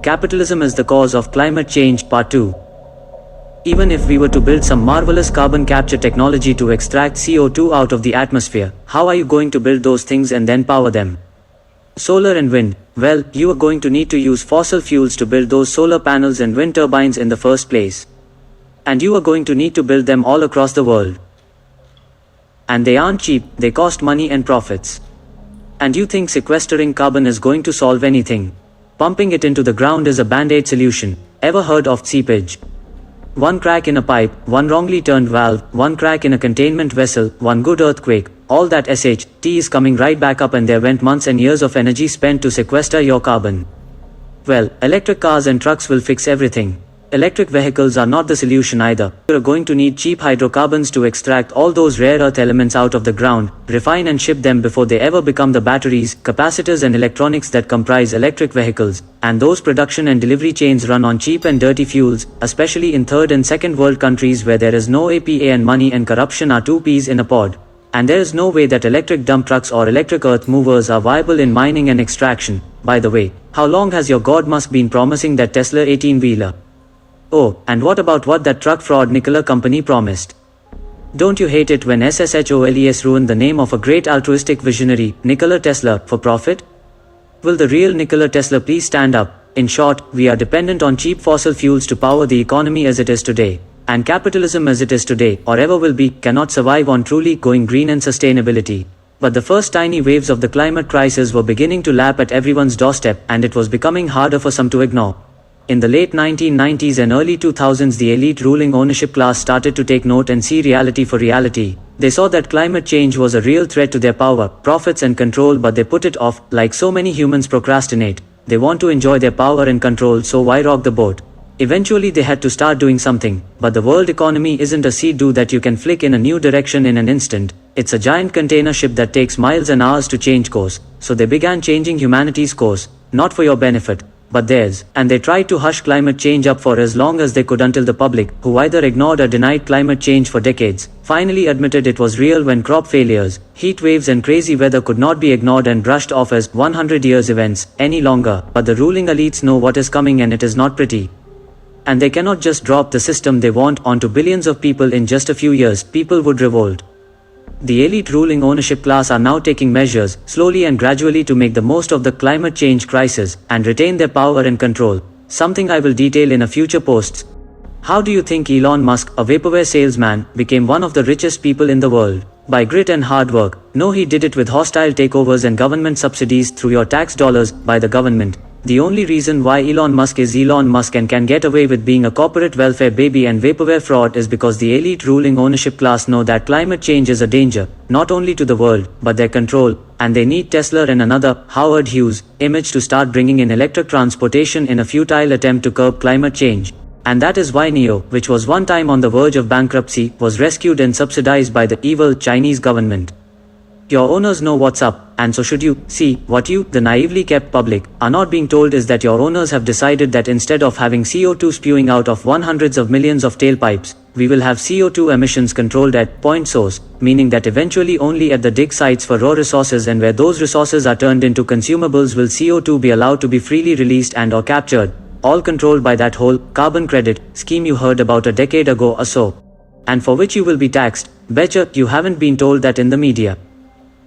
Capitalism is the cause of climate change, part 2. Even if we were to build some marvelous carbon capture technology to extract CO2 out of the atmosphere, how are you going to build those things and then power them? Solar and wind, well, you are going to need to use fossil fuels to build those solar panels and wind turbines in the first place. And you are going to need to build them all across the world. And they aren't cheap, they cost money and profits. And you think sequestering carbon is going to solve anything? Pumping it into the ground is a band-aid solution. Ever heard of seepage? One crack in a pipe, one wrongly turned valve, one crack in a containment vessel, one good earthquake, all that SHT is coming right back up, and there went months and years of energy spent to sequester your carbon. Well, electric cars and trucks will fix everything. Electric vehicles are not the solution either. You're going to need cheap hydrocarbons to extract all those rare earth elements out of the ground, refine and ship them before they ever become the batteries, capacitors and electronics that comprise electric vehicles, and those production and delivery chains run on cheap and dirty fuels, especially in third and second world countries where there is no APA and money and corruption are two peas in a pod. And there is no way that electric dump trucks or electric earth movers are viable in mining and extraction. By the way, how long has your god Musk been promising that Tesla 18-wheeler? Oh, and what about what that truck fraud Nikola company promised? Don't you hate it when SSHOLES ruined the name of a great altruistic visionary, Nikola Tesla, for profit? Will the real Nikola Tesla please stand up? In short, we are dependent on cheap fossil fuels to power the economy as it is today. And capitalism as it is today, or ever will be, cannot survive on truly going green and sustainability. But the first tiny waves of the climate crisis were beginning to lap at everyone's doorstep, and it was becoming harder for some to ignore. In the late 1990s and early 2000s, the elite ruling ownership class started to take note and see reality for reality. They saw that climate change was a real threat to their power, profits and control, but they put it off. Like so many humans procrastinate. They want to enjoy their power and control, so why rock the boat? Eventually they had to start doing something, but the world economy isn't a sea-doo that you can flick in a new direction in an instant. It's a giant container ship that takes miles and hours to change course. So they began changing humanity's course, not for your benefit, but theirs, and they tried to hush climate change up for as long as they could until the public, who either ignored or denied climate change for decades, finally admitted it was real when crop failures, heat waves and crazy weather could not be ignored and brushed off as 100 years events any longer. But the ruling elites know what is coming, and it is not pretty. And they cannot just drop the system they want onto billions of people in just a few years. People would revolt. The elite ruling ownership class are now taking measures, slowly and gradually, to make the most of the climate change crisis, and retain their power and control. Something I will detail in a future posts. How do you think Elon Musk, a vaporware salesman, became one of the richest people in the world? By grit and hard work. No, he did it with hostile takeovers and government subsidies through your tax dollars, by the government. The only reason why Elon Musk is Elon Musk and can get away with being a corporate welfare baby and vaporware fraud is because the elite ruling ownership class know that climate change is a danger, not only to the world, but their control, and they need Tesla and another Howard Hughes image to start bringing in electric transportation in a futile attempt to curb climate change. And that is why NIO, which was one time on the verge of bankruptcy, was rescued and subsidized by the evil Chinese government. Your owners know what's up, and so should you. See, what you, the naively kept public, are not being told is that your owners have decided that instead of having CO2 spewing out of hundreds of millions of tailpipes, we will have CO2 emissions controlled at point source, meaning that eventually only at the dig sites for raw resources and where those resources are turned into consumables will CO2 be allowed to be freely released and or captured, all controlled by that whole carbon credit scheme you heard about a decade ago or so. And for which you will be taxed. Betcha you haven't been told that in the media.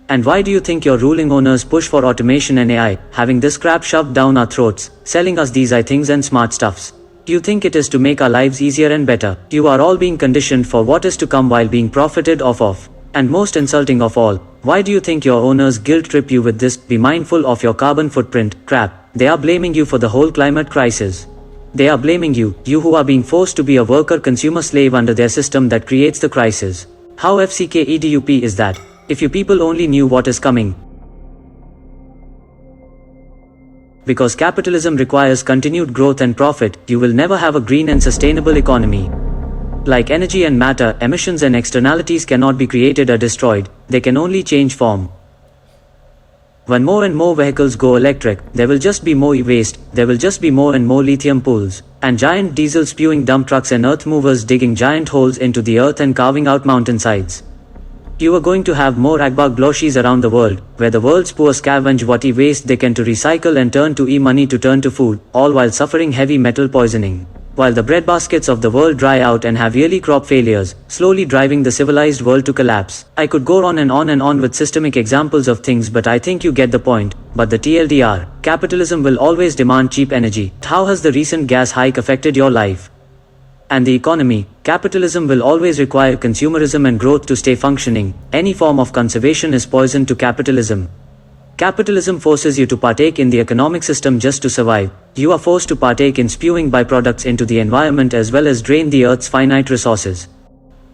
And why do you think your ruling owners push for automation and AI, having this crap shoved down our throats, selling us these things and smart stuffs? Do you think it is to make our lives easier and better? You are all being conditioned for what is to come while being profited off of. And most insulting of all, why do you think your owners guilt trip you with this "be mindful of your carbon footprint" crap? They are blaming you for the whole climate crisis. They are blaming you who are being forced to be a worker consumer slave under their system that creates the crisis. How FCKEDUP is that? If you people only knew what is coming. Because capitalism requires continued growth and profit, you will never have a green and sustainable economy. Like energy and matter, emissions and externalities cannot be created or destroyed, they can only change form. When more and more vehicles go electric, there will just be more waste, there will just be more and more lithium pools, and giant diesel spewing dump trucks and earth movers digging giant holes into the earth and carving out mountainsides. You are going to have more Akbar gloshis around the world, where the world's poor scavenge what e-waste they can to recycle and turn to e-money to turn to food, all while suffering heavy metal poisoning. While the breadbaskets of the world dry out and have yearly crop failures, slowly driving the civilized world to collapse. I could go on and on with systemic examples of things, but I think you get the point. But the TLDR, capitalism will always demand cheap energy. How has the recent gas hike affected your life? And the economy, capitalism will always require consumerism and growth to stay functioning. Any form of conservation is poison to capitalism. Capitalism forces you to partake in the economic system just to survive. You are forced to partake in spewing byproducts into the environment as well as drain the earth's finite resources.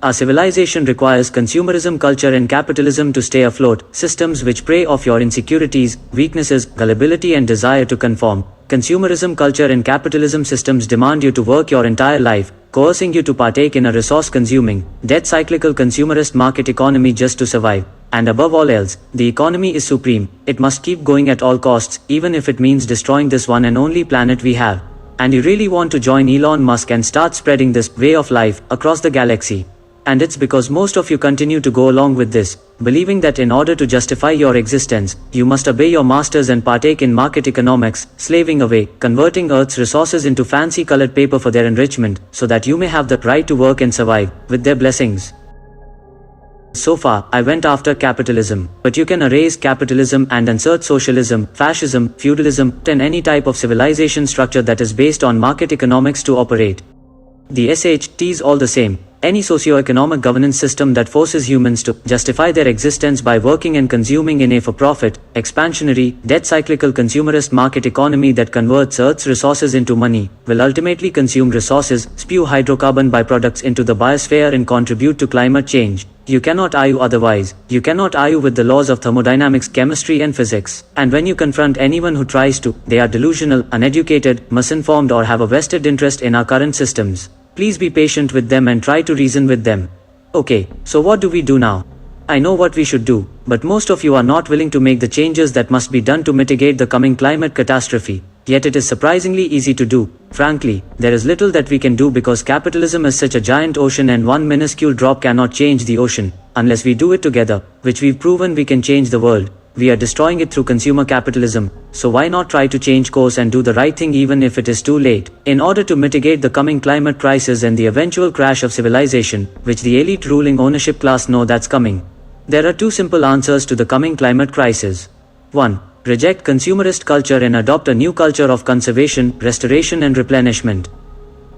Our civilization requires consumerism culture and capitalism to stay afloat, systems which prey off your insecurities, weaknesses, gullibility and desire to conform. Consumerism culture and capitalism systems demand you to work your entire life, coercing you to partake in a resource-consuming, debt-cyclical-consumerist market economy just to survive. And above all else, the economy is supreme. It must keep going at all costs, even if it means destroying this one and only planet we have. And you really want to join Elon Musk and start spreading this way of life across the galaxy. And it's because most of you continue to go along with this, believing that in order to justify your existence, you must obey your masters and partake in market economics, slaving away, converting Earth's resources into fancy colored paper for their enrichment, so that you may have the right to work and survive, with their blessings. So far, I went after capitalism, but you can erase capitalism and insert socialism, fascism, feudalism, and any type of civilization structure that is based on market economics to operate. The SHT is all the same. Any socio-economic governance system that forces humans to justify their existence by working and consuming in a for-profit, expansionary, debt-cyclical-consumerist market economy that converts Earth's resources into money, will ultimately consume resources, spew hydrocarbon byproducts into the biosphere and contribute to climate change. You cannot argue otherwise. You cannot argue with the laws of thermodynamics, chemistry and physics. And when you confront anyone who tries to, they are delusional, uneducated, misinformed or have a vested interest in our current systems. Please be patient with them and try to reason with them. Okay, so what do we do now? I know what we should do, but most of you are not willing to make the changes that must be done to mitigate the coming climate catastrophe. Yet it is surprisingly easy to do. Frankly, there is little that we can do because capitalism is such a giant ocean and one minuscule drop cannot change the ocean, unless we do it together, which we've proven we can change the world. We are destroying it through consumer capitalism, so why not try to change course and do the right thing even if it is too late, in order to mitigate the coming climate crisis and the eventual crash of civilization, which the elite ruling ownership class know that's coming. There are two simple answers to the coming climate crisis. 1. Reject consumerist culture and adopt a new culture of conservation, restoration and replenishment.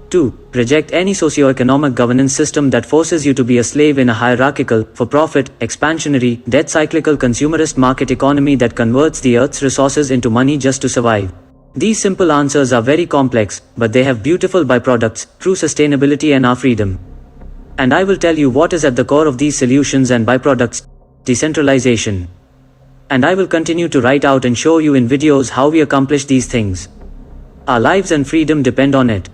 2. Reject any socio-economic governance system that forces you to be a slave in a hierarchical, for-profit, expansionary, debt-cyclical consumerist market economy that converts the Earth's resources into money just to survive. These simple answers are very complex, but they have beautiful byproducts, true sustainability and our freedom. And I will tell you what is at the core of these solutions and byproducts: decentralization. And I will continue to write out and show you in videos how we accomplish these things. Our lives and freedom depend on it.